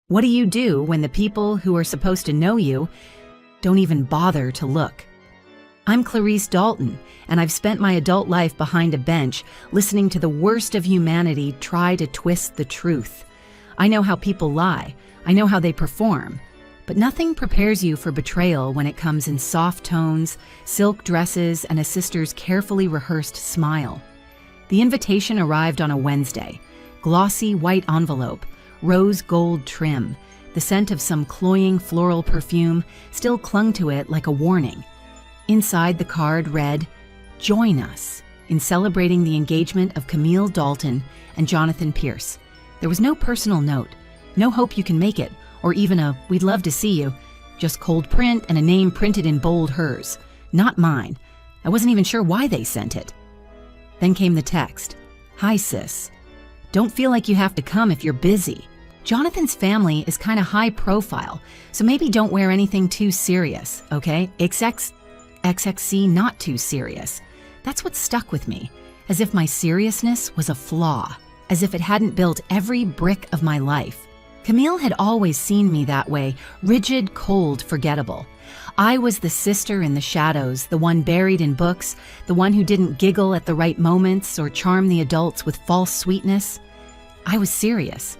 What do you do when the people who are supposed to know you don't even bother to look? I'm Clarice Dalton, and I've spent my adult life behind a bench listening to the worst of humanity try to twist the truth. I know how people lie. I know how they perform. But nothing prepares you for betrayal when it comes in soft tones, silk dresses, and a sister's carefully rehearsed smile. The invitation arrived on a Wednesday. Glossy white envelope, rose gold trim. The scent of some cloying floral perfume still clung to it like a warning. Inside the card read, "Join us in celebrating the engagement of Camille Dalton and Jonathan Pierce." There was no personal note, no hope you can make it, or even a "we'd love to see you," just cold print and a name printed in bold hers. Not mine. I wasn't even sure why they sent it. Then came the text. "Hi, sis. Don't feel like you have to come if you're busy. Jonathan's family is kind of high profile, so maybe don't wear anything too serious, okay? XXC not too serious." That's what stuck with me, as if my seriousness was a flaw, as if it hadn't built every brick of my life. Camille had always seen me that way, rigid, cold, forgettable. I was the sister in the shadows, the one buried in books, the one who didn't giggle at the right moments or charm the adults with false sweetness. I was serious,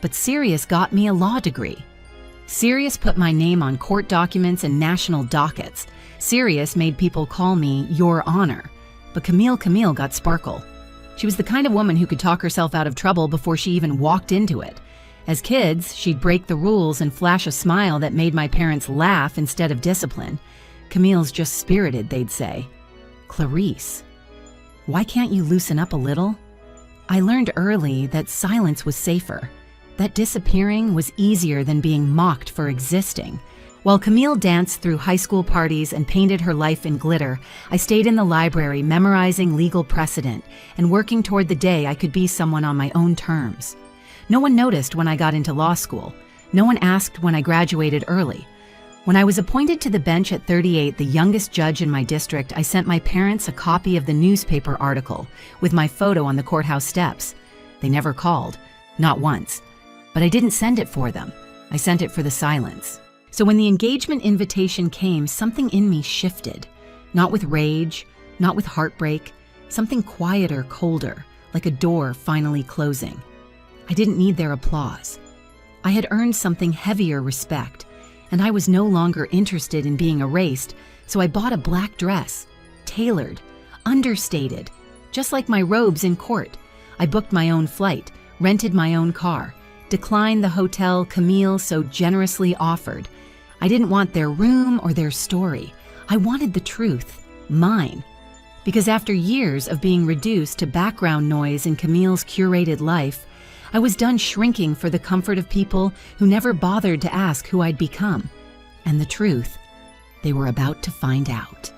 but serious got me a law degree. Serious put my name on court documents and national dockets. Serious made people call me Your Honor. But Camille got sparkle. She was the kind of woman who could talk herself out of trouble before she even walked into it. As kids, she'd break the rules and flash a smile that made my parents laugh instead of discipline. "Camille's just spirited," they'd say. "Clarice, why can't you loosen up a little?" I learned early that silence was safer, that disappearing was easier than being mocked for existing. While Camille danced through high school parties and painted her life in glitter, I stayed in the library memorizing legal precedent and working toward the day I could be someone on my own terms. No one noticed when I got into law school. No one asked when I graduated early. When I was appointed to the bench at 38, the youngest judge in my district, I sent my parents a copy of the newspaper article with my photo on the courthouse steps. They never called, not once. But I didn't send it for them. I sent it for the silence. So when the engagement invitation came, something in me shifted. Not with rage, not with heartbreak, something quieter, colder, like a door finally closing. I didn't need their applause. I had earned something heavier respect, and I was no longer interested in being erased, so I bought a black dress, tailored, understated, just like my robes in court. I booked my own flight, rented my own car, declined the hotel Camille so generously offered. I didn't want their room or their story. I wanted the truth, mine. Because after years of being reduced to background noise in Camille's curated life, I was done shrinking for the comfort of people who never bothered to ask who I'd become. And the truth, they were about to find out.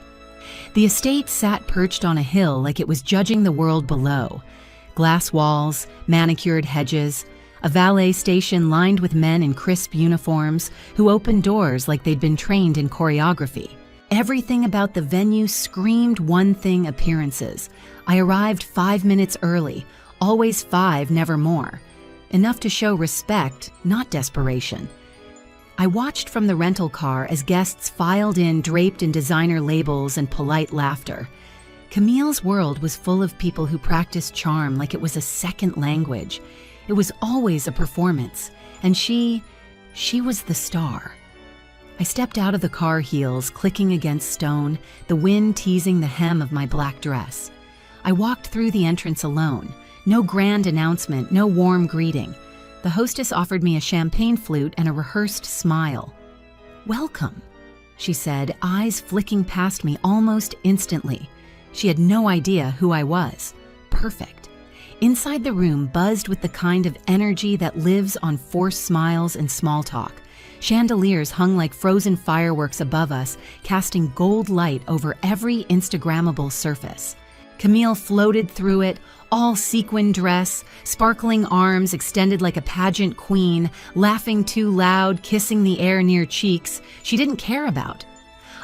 The estate sat perched on a hill like it was judging the world below. Glass walls, manicured hedges, a valet station lined with men in crisp uniforms who opened doors like they'd been trained in choreography. Everything about the venue screamed one thing: appearances. I arrived 5 minutes early, always 5, never more. Enough to show respect, not desperation. I watched from the rental car as guests filed in draped in designer labels and polite laughter. Camille's world was full of people who practiced charm like it was a second language. It was always a performance, and she was the star. I stepped out of the car heels, clicking against stone, the wind teasing the hem of my black dress. I walked through the entrance alone. No grand announcement, no warm greeting. The hostess offered me a champagne flute and a rehearsed smile. "Welcome," she said, eyes flicking past me almost instantly. She had no idea who I was. Perfect. Inside the room buzzed with the kind of energy that lives on forced smiles and small talk. Chandeliers hung like frozen fireworks above us, casting gold light over every Instagrammable surface. Camille floated through it, all sequin dress, sparkling arms extended like a pageant queen, laughing too loud, kissing the air near cheeks she didn't care about.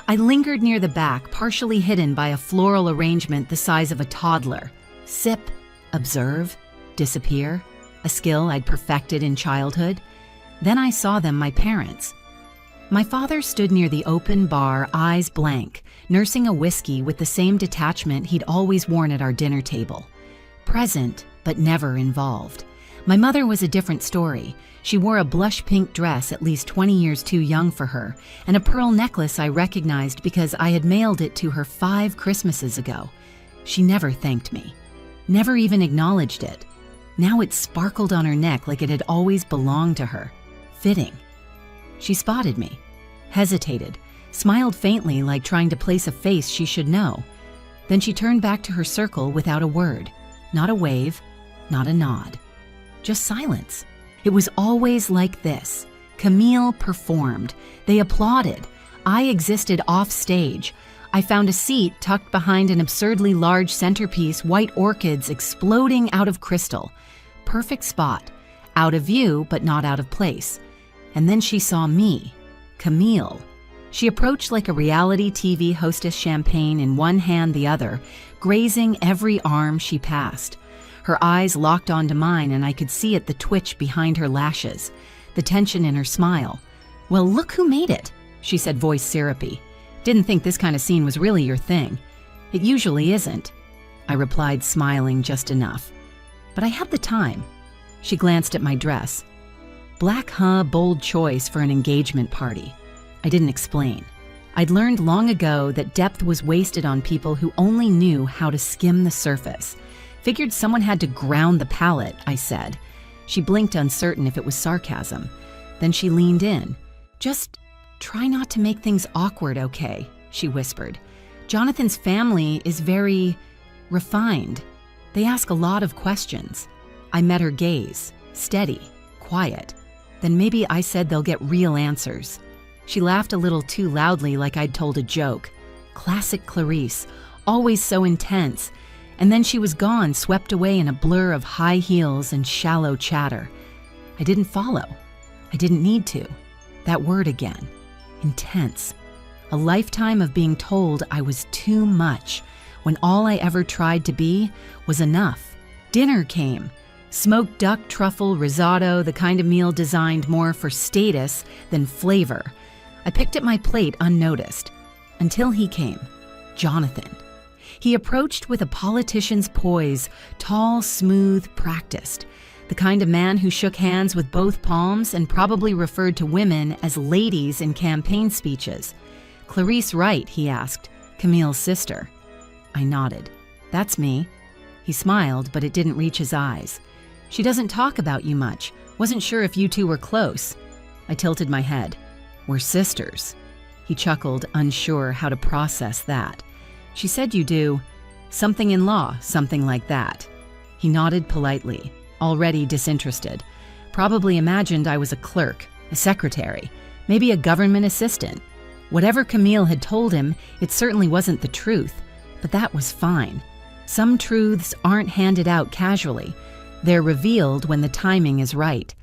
I lingered near the back, partially hidden by a floral arrangement the size of a toddler. Sip, observe, disappear, a skill I'd perfected in childhood. Then I saw them, my parents. My father stood near the open bar, eyes blank, nursing a whiskey with the same detachment he'd always worn at our dinner table. Present, but never involved. My mother was a different story. She wore a blush pink dress at least 20 years too young for her, and a pearl necklace I recognized because I had mailed it to her 5 Christmases ago. She never thanked me, never even acknowledged it. Now it sparkled on her neck like it had always belonged to her. Fitting. She spotted me, hesitated, smiled faintly like trying to place a face she should know. Then she turned back to her circle without a word, not a wave, not a nod. Just silence. It was always like this. Camille performed. They applauded. I existed off stage. I found a seat tucked behind an absurdly large centerpiece, white orchids exploding out of crystal. Perfect spot. Out of view, but not out of place. And then she saw me, Camille. She approached like a reality TV hostess, champagne in one hand, the other, grazing every arm she passed. Her eyes locked onto mine, and I could see it, the twitch behind her lashes, the tension in her smile. "Well, look who made it," she said, voice syrupy. "Didn't think this kind of scene was really your thing." "It usually isn't," I replied, smiling just enough. "But I had the time." She glanced at my dress. Black, huh? Bold choice for an engagement party. I didn't explain. I'd learned long ago that depth was wasted on people who only knew how to skim the surface. Figured someone had to ground the palate, I said. She blinked, uncertain if it was sarcasm. Then she leaned in. "Just try not to make things awkward, okay?" she whispered. "Jonathan's family is very refined. They ask a lot of questions." I met her gaze, steady, quiet. Then maybe I said they'll get real answers. She laughed a little too loudly, like I'd told a joke. Classic Clarice, always so intense. And then she was gone, swept away in a blur of high heels and shallow chatter. I didn't follow. I didn't need to. That word again. Intense. A lifetime of being told I was too much, when all I ever tried to be was enough. Dinner came. Smoked duck, truffle, risotto, the kind of meal designed more for status than flavor. I picked at my plate unnoticed. Until he came. Jonathan. He approached with a politician's poise, tall, smooth, practiced. The kind of man who shook hands with both palms and probably referred to women as ladies in campaign speeches. "Clarice Wright?" he asked. "Camille's sister." I nodded. "That's me." He smiled, but it didn't reach his eyes. "She doesn't talk about you much. Wasn't sure if you two were close." I tilted my head. "We're sisters." He chuckled, unsure how to process that. "She said you do something in law, something like that." He nodded politely, already disinterested. Probably imagined I was a clerk, a secretary, maybe a government assistant. Whatever Camille had told him, it certainly wasn't the truth, but that was fine. Some truths aren't handed out casually. They're revealed when the timing is right.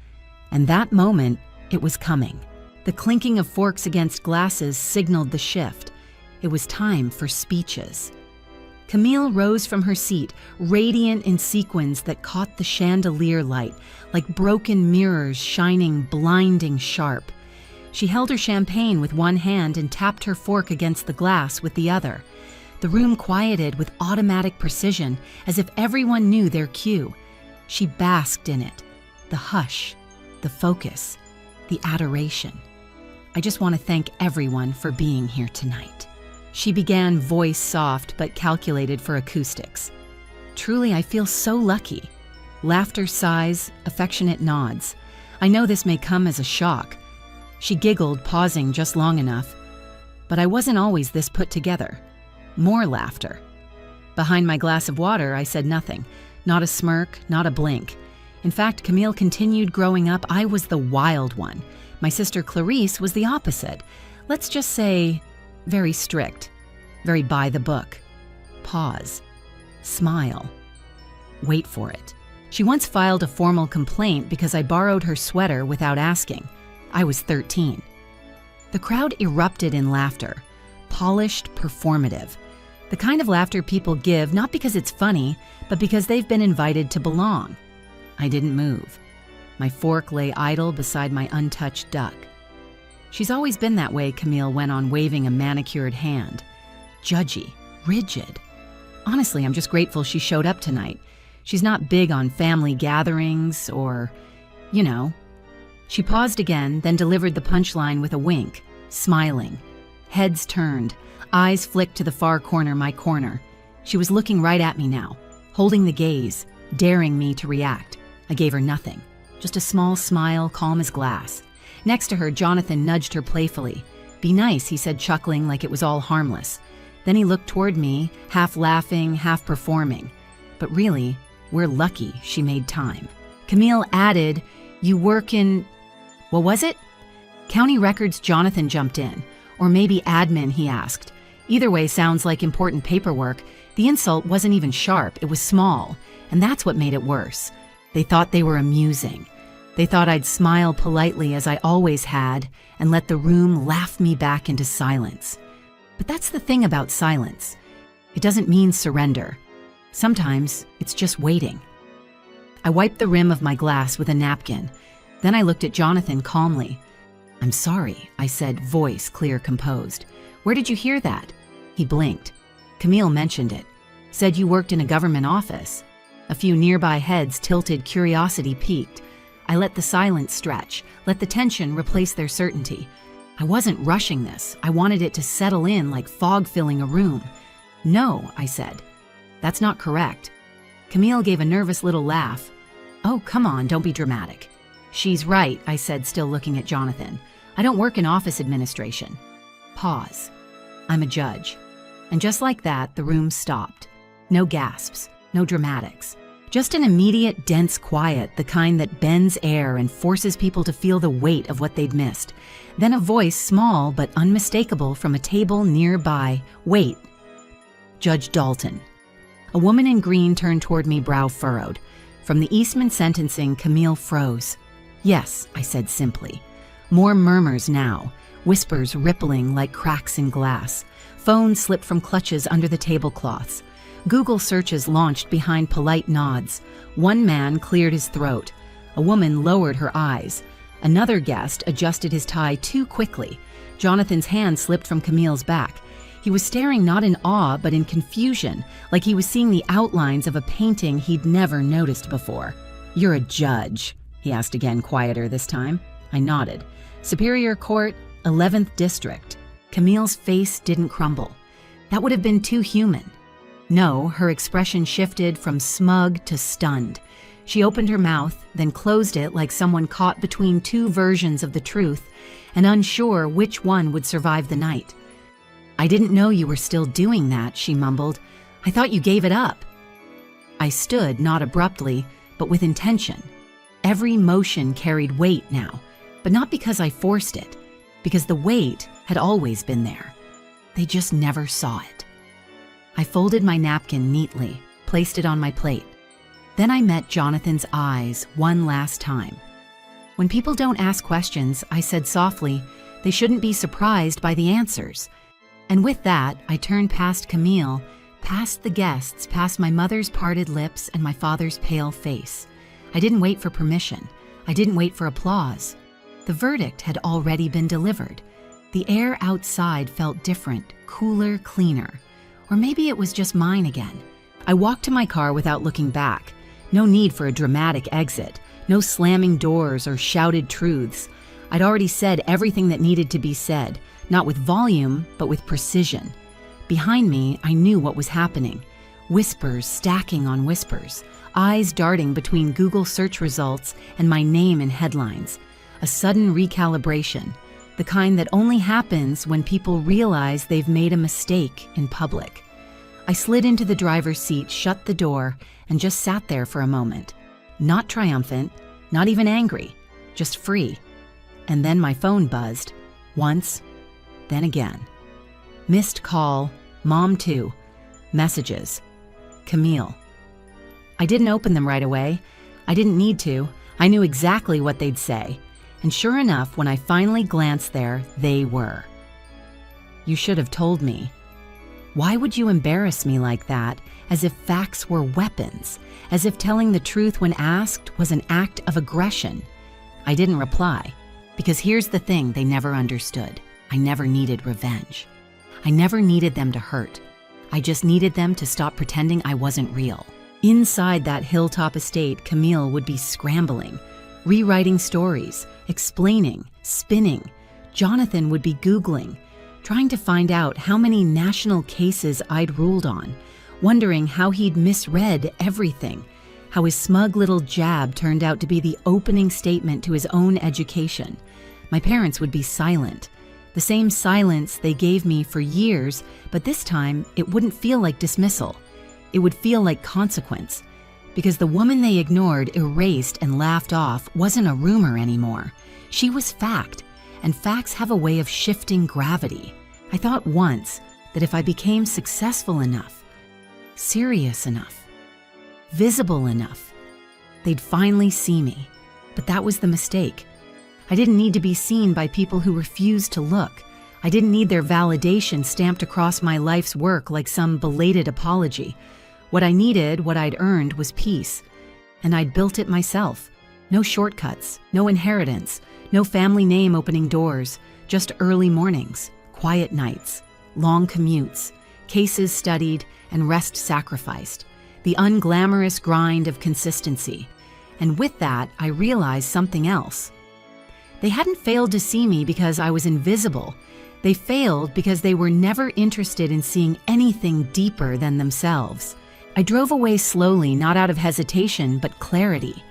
And that moment, it was coming. The clinking of forks against glasses signaled the shift. It was time for speeches. Camille rose from her seat, radiant in sequins that caught the chandelier light, like broken mirrors shining blinding sharp. She held her champagne with one hand and tapped her fork against the glass with the other. The room quieted with automatic precision, as if everyone knew their cue. She basked in it. The hush, the focus, the adoration. "I just want to thank everyone for being here tonight." She began, voice soft but calculated for acoustics. "Truly, I feel so lucky." Laughter, sighs, affectionate nods. I know this may come as a shock. She giggled, pausing just long enough. But I wasn't always this put together. More laughter. Behind my glass of water, I said nothing. Not a smirk, not a blink. In fact, Camille continued. Growing up, I was the wild one. My sister Clarice was the opposite. Let's just say, very strict, very by the book. Pause. Smile. Wait for it. She once filed a formal complaint because I borrowed her sweater without asking. I was 13. The crowd erupted in laughter. Polished, performative. The kind of laughter people give not because it's funny, but because they've been invited to belong. I didn't move. My fork lay idle beside my untouched duck. She's always been that way, Camille went on, waving a manicured hand. Judgy, rigid. Honestly, I'm just grateful she showed up tonight. She's not big on family gatherings or, you know. She paused again, then delivered the punchline with a wink, smiling. Heads turned, eyes flicked to the far corner, my corner. She was looking right at me now, holding the gaze, daring me to react. I gave her nothing, just a small smile, calm as glass. Next to her, Jonathan nudged her playfully. Be nice, he said, chuckling like it was all harmless. Then he looked toward me, half laughing, half performing. But really, we're lucky she made time. Camille added, you work in... What was it? County records, Jonathan jumped in. Or maybe admin, he asked. Either way sounds like important paperwork. The insult wasn't even sharp, it was small. And that's what made it worse. They thought they were amusing. They thought I'd smile politely as I always had and let the room laugh me back into silence. But that's the thing about silence. It doesn't mean surrender. Sometimes it's just waiting. I wiped the rim of my glass with a napkin. Then I looked at Jonathan calmly. I'm sorry, I said, voice clear, composed. Where did you hear that? He blinked. Camille mentioned it. Said you worked in a government office. A few nearby heads tilted, curiosity peaked. I let the silence stretch, let the tension replace their certainty. I wasn't rushing this. I wanted it to settle in like fog filling a room. No, I said. That's not correct. Camille gave a nervous little laugh. Oh, come on, don't be dramatic. She's right, I said, still looking at Jonathan. I don't work in office administration. Pause. I'm a judge. And just like that, the room stopped. No gasps, no dramatics. Just an immediate, dense quiet, the kind that bends air and forces people to feel the weight of what they'd missed. Then a voice, small but unmistakable, from a table nearby. Wait. Judge Dalton. A woman in green turned toward me, brow furrowed. From the Eastman sentencing, Camille froze. Yes, I said simply. More murmurs now, whispers rippling like cracks in glass. Phones slipped from clutches under the tablecloths. Google searches launched behind polite nods. One man cleared his throat. A woman lowered her eyes. Another guest adjusted his tie too quickly. Jonathan's hand slipped from Camille's back. He was staring not in awe, but in confusion, like he was seeing the outlines of a painting he'd never noticed before. You're a judge, he asked again, quieter this time. I nodded. Superior Court, 11th District. Camille's face didn't crumble. That would have been too human. No, her expression shifted from smug to stunned. She opened her mouth, then closed it like someone caught between two versions of the truth and unsure which one would survive the night. I didn't know you were still doing that, she mumbled. I thought you gave it up. I stood, not abruptly, but with intention. Every motion carried weight now, but not because I forced it, because the weight had always been there. They just never saw it. I folded my napkin neatly, placed it on my plate. Then I met Jonathan's eyes one last time. When people don't ask questions, I said softly, they shouldn't be surprised by the answers. And with that, I turned past Camille, past the guests, past my mother's parted lips and my father's pale face. I didn't wait for permission. I didn't wait for applause. The verdict had already been delivered. The air outside felt different, cooler, cleaner. Or maybe it was just mine again. I walked to my car without looking back. No need for a dramatic exit. No slamming doors or shouted truths. I'd already said everything that needed to be said, not with volume, but with precision. Behind me, I knew what was happening. Whispers stacking on whispers, eyes darting between Google search results and my name in headlines. A sudden recalibration, the kind that only happens when people realize they've made a mistake in public. I slid into the driver's seat, shut the door, and just sat there for a moment. Not triumphant, not even angry, just free. And then my phone buzzed. Once, then again. Missed call, Mom too. Messages. Camille. I didn't open them right away. I didn't need to. I knew exactly what they'd say. And sure enough, when I finally glanced there, they were. You should have told me. Why would you embarrass me like that as if facts were weapons, as if telling the truth when asked was an act of aggression. I didn't reply, because here's the thing they never understood. I never needed revenge. I never needed them to hurt. I just needed them to stop pretending I wasn't real. Inside that hilltop estate, Camille would be scrambling, rewriting stories, explaining, spinning. Jonathan would be Googling, trying to find out how many national cases I'd ruled on, wondering how he'd misread everything, how his smug little jab turned out to be the opening statement to his own education. My parents would be silent, the same silence they gave me for years, but this time it wouldn't feel like dismissal. It would feel like consequence, because the woman they ignored, erased, and laughed off wasn't a rumor anymore. She was fact, and facts have a way of shifting gravity. I thought once that if I became successful enough, serious enough, visible enough, they'd finally see me. But that was the mistake. I didn't need to be seen by people who refused to look. I didn't need their validation stamped across my life's work like some belated apology. What I needed, what I'd earned, was peace. And I'd built it myself. No shortcuts, no inheritance, no family name opening doors, just early mornings, quiet nights, long commutes, cases studied, and rest sacrificed. The unglamorous grind of consistency. And with that, I realized something else. They hadn't failed to see me because I was invisible. They failed because they were never interested in seeing anything deeper than themselves. I drove away slowly, not out of hesitation, but clarity.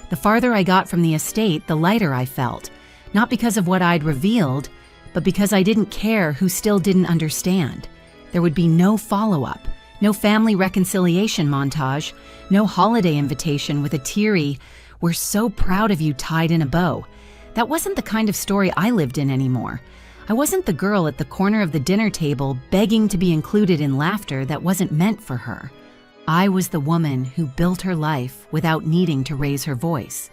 The farther I got from the estate, the lighter I felt. Not because of what I'd revealed, but because I didn't care who still didn't understand. There would be no follow-up, no family reconciliation montage, no holiday invitation with a teary, "We're so proud of you" tied in a bow. That wasn't the kind of story I lived in anymore. I wasn't the girl at the corner of the dinner table begging to be included in laughter that wasn't meant for her. I was the woman who built her life without needing to raise her voice.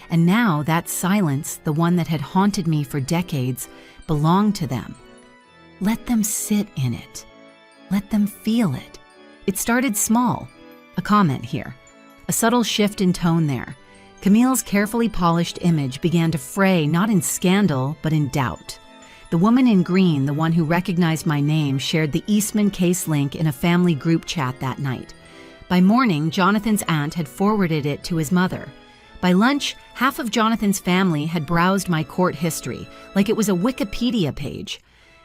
And now that silence, the one that had haunted me for decades, belonged to them. Let them sit in it. Let them feel it. It started small. A comment here. A subtle shift in tone there. Camille's carefully polished image began to fray not in scandal, but in doubt. The woman in green, the one who recognized my name, shared the Eastman case link in a family group chat that night. By morning, Jonathan's aunt had forwarded it to his mother. By lunch, half of Jonathan's family had browsed my court history, like it was a Wikipedia page.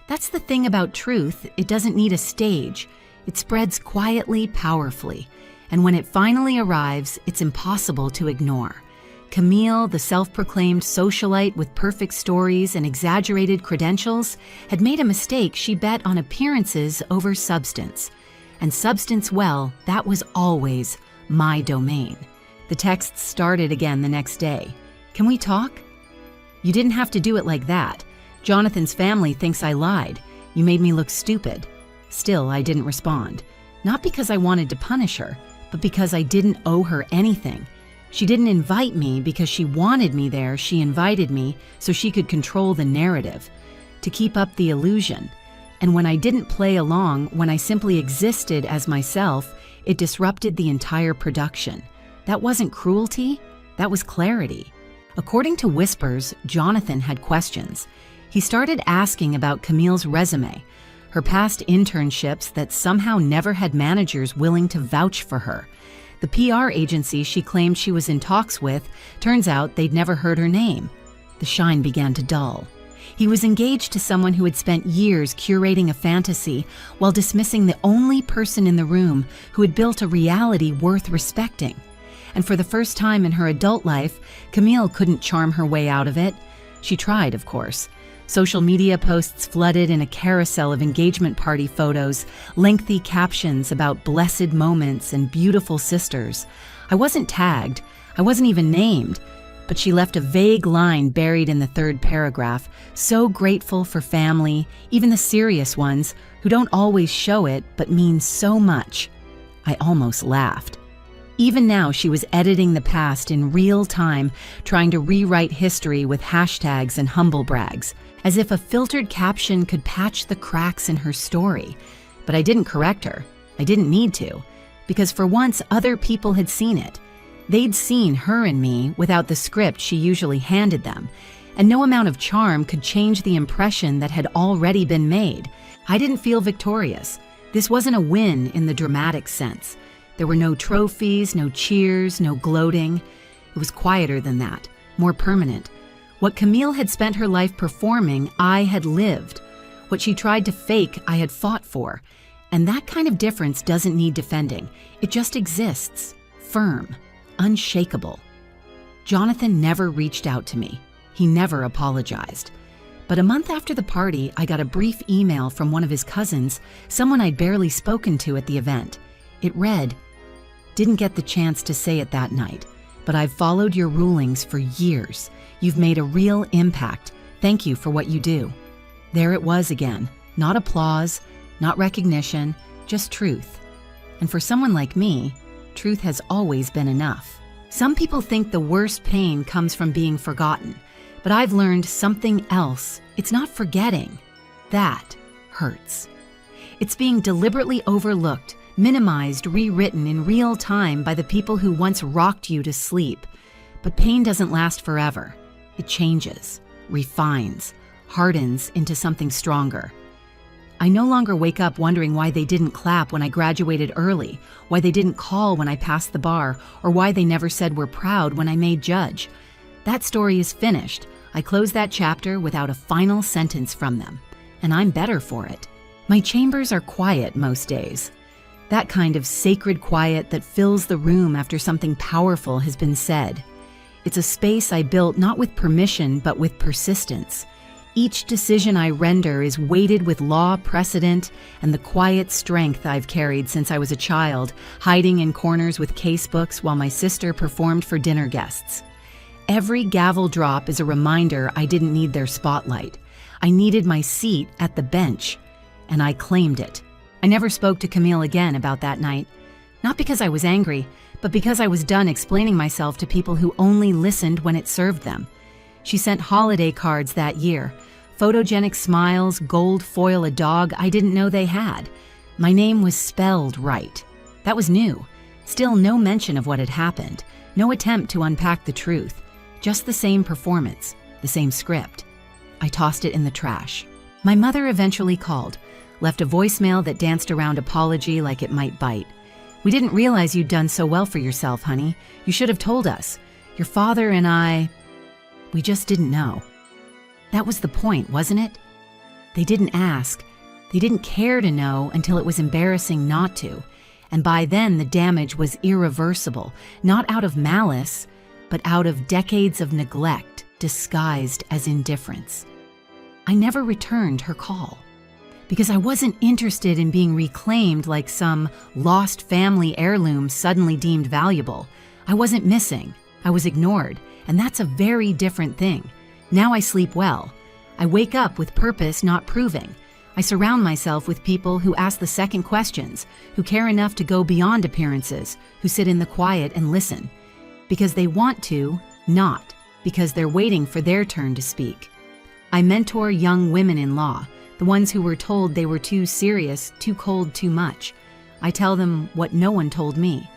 That's the thing about truth, it doesn't need a stage. It spreads quietly, powerfully. And when it finally arrives, it's impossible to ignore. Camille, the self-proclaimed socialite with perfect stories and exaggerated credentials, had made a mistake. She bet on appearances over substance. And substance, well, that was always my domain. The texts started again the next day. "Can we talk?" "You didn't have to do it like that. Jonathan's family thinks I lied. You made me look stupid." Still, I didn't respond. Not because I wanted to punish her, but because I didn't owe her anything. She didn't invite me because she wanted me there. She invited me so she could control the narrative, to keep up the illusion. And when I didn't play along, when I simply existed as myself, it disrupted the entire production. That wasn't cruelty, that was clarity. According to whispers, Jonathan had questions. He started asking about Camille's resume, her past internships that somehow never had managers willing to vouch for her. The PR agency she claimed she was in talks with, turns out they'd never heard her name. The shine began to dull. He was engaged to someone who had spent years curating a fantasy while dismissing the only person in the room who had built a reality worth respecting. And for the first time in her adult life, Camille couldn't charm her way out of it. She tried, of course. Social media posts flooded in a carousel of engagement party photos, lengthy captions about blessed moments and beautiful sisters. I wasn't tagged. I wasn't even named. But she left a vague line buried in the third paragraph, so grateful for family, even the serious ones, who don't always show it but mean so much. I almost laughed. Even now, she was editing the past in real time, trying to rewrite history with hashtags and humble brags, as if a filtered caption could patch the cracks in her story. But I didn't correct her. I didn't need to. because for once other people had seen it. They'd seen her and me without the script she usually handed them, and no amount of charm could change the impression that had already been made. I didn't feel victorious. This wasn't a win in the dramatic sense. There were no trophies, no cheers, no gloating. It was quieter than that, more permanent. What Camille had spent her life performing, I had lived. What she tried to fake, I had fought for. And that kind of difference doesn't need defending. It just exists, firm, unshakable. Jonathan never reached out to me. He never apologized. But a month after the party, I got a brief email from one of his cousins, someone I'd barely spoken to at the event. It read, "Didn't get the chance to say it that night, but I've followed your rulings for years. You've made a real impact. Thank you for what you do." There it was again. Not applause, not recognition, just truth. And for someone like me, truth has always been enough. Some people think the worst pain comes from being forgotten, but I've learned something else. It's not forgetting. That hurts. It's being deliberately overlooked, minimized, rewritten in real time by the people who once rocked you to sleep. But pain doesn't last forever. It changes, refines, hardens into something stronger. I no longer wake up wondering why they didn't clap when I graduated early, why they didn't call when I passed the bar, or why they never said we're proud when I made judge. That story is finished. I close that chapter without a final sentence from them, and I'm better for it. My chambers are quiet most days. That kind of sacred quiet that fills the room after something powerful has been said. It's a space I built not with permission, but with persistence. Each decision I render is weighted with law precedent and the quiet strength I've carried since I was a child, hiding in corners with casebooks while my sister performed for dinner guests. Every gavel drop is a reminder I didn't need their spotlight. I needed my seat at the bench, and I claimed it. I never spoke to Camille again about that night. Not because I was angry, but because I was done explaining myself to people who only listened when it served them. She sent holiday cards that year. Photogenic smiles, gold foil a dog I didn't know they had. My name was spelled right. That was new. Still no mention of what had happened. No attempt to unpack the truth. Just the same performance, the same script. I tossed it in the trash. My mother eventually called, left a voicemail that danced around apology like it might bite. "We didn't realize you'd done so well for yourself, honey. You should have told us. Your father and I, we just didn't know." That was the point, wasn't it? They didn't ask. They didn't care to know until it was embarrassing not to. And by then, the damage was irreversible, not out of malice, but out of decades of neglect disguised as indifference. I never returned her call because I wasn't interested in being reclaimed like some lost family heirloom suddenly deemed valuable. I wasn't missing. I was ignored, and that's a very different thing. Now I sleep well. I wake up with purpose, not proving. I surround myself with people who ask the second questions, who care enough to go beyond appearances, who sit in the quiet and listen. Because they want to, not because they're waiting for their turn to speak. I mentor young women in law, the ones who were told they were too serious, too cold, too much. I tell them what no one told me.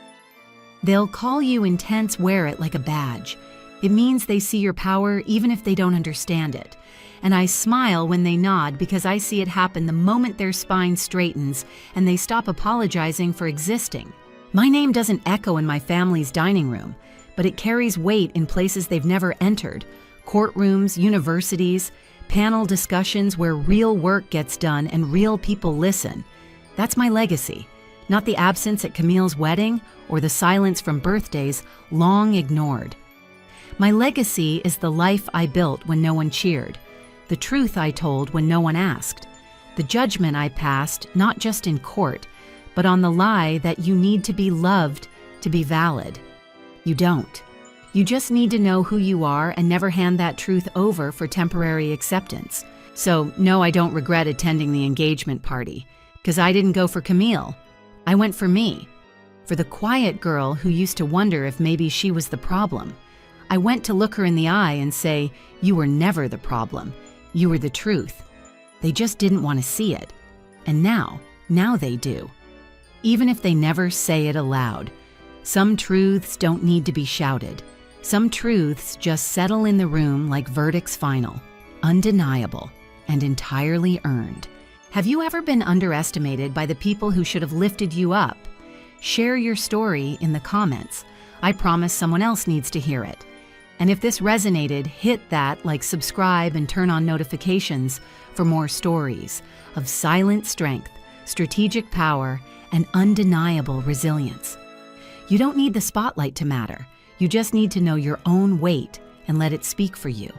They'll call you intense, wear it like a badge. It means they see your power even if they don't understand it. And I smile when they nod because I see it happen the moment their spine straightens and they stop apologizing for existing. My name doesn't echo in my family's dining room, but it carries weight in places they've never entered. Courtrooms, universities, panel discussions where real work gets done and real people listen. That's my legacy, not the absence at Camille's wedding or the silence from birthdays long ignored. My legacy is the life I built when no one cheered, the truth I told when no one asked, the judgment I passed not just in court, but on the lie that you need to be loved to be valid. You don't. You just need to know who you are and never hand that truth over for temporary acceptance. So, no, I don't regret attending the engagement party, because I didn't go for Camille. I went for me, for the quiet girl who used to wonder if maybe she was the problem. I went to look her in the eye and say, "You were never the problem. You were the truth." They just didn't want to see it. And now they do. even if they never say it aloud. Some truths don't need to be shouted. Some truths just settle in the room like verdicts final, undeniable, and entirely earned. Have you ever been underestimated by the people who should have lifted you up? Share your story in the comments. I promise someone else needs to hear it. And if this resonated, hit that like, subscribe, and turn on notifications for more stories of silent strength, strategic power, and undeniable resilience. You don't need the spotlight to matter. You just need to know your own weight and let it speak for you.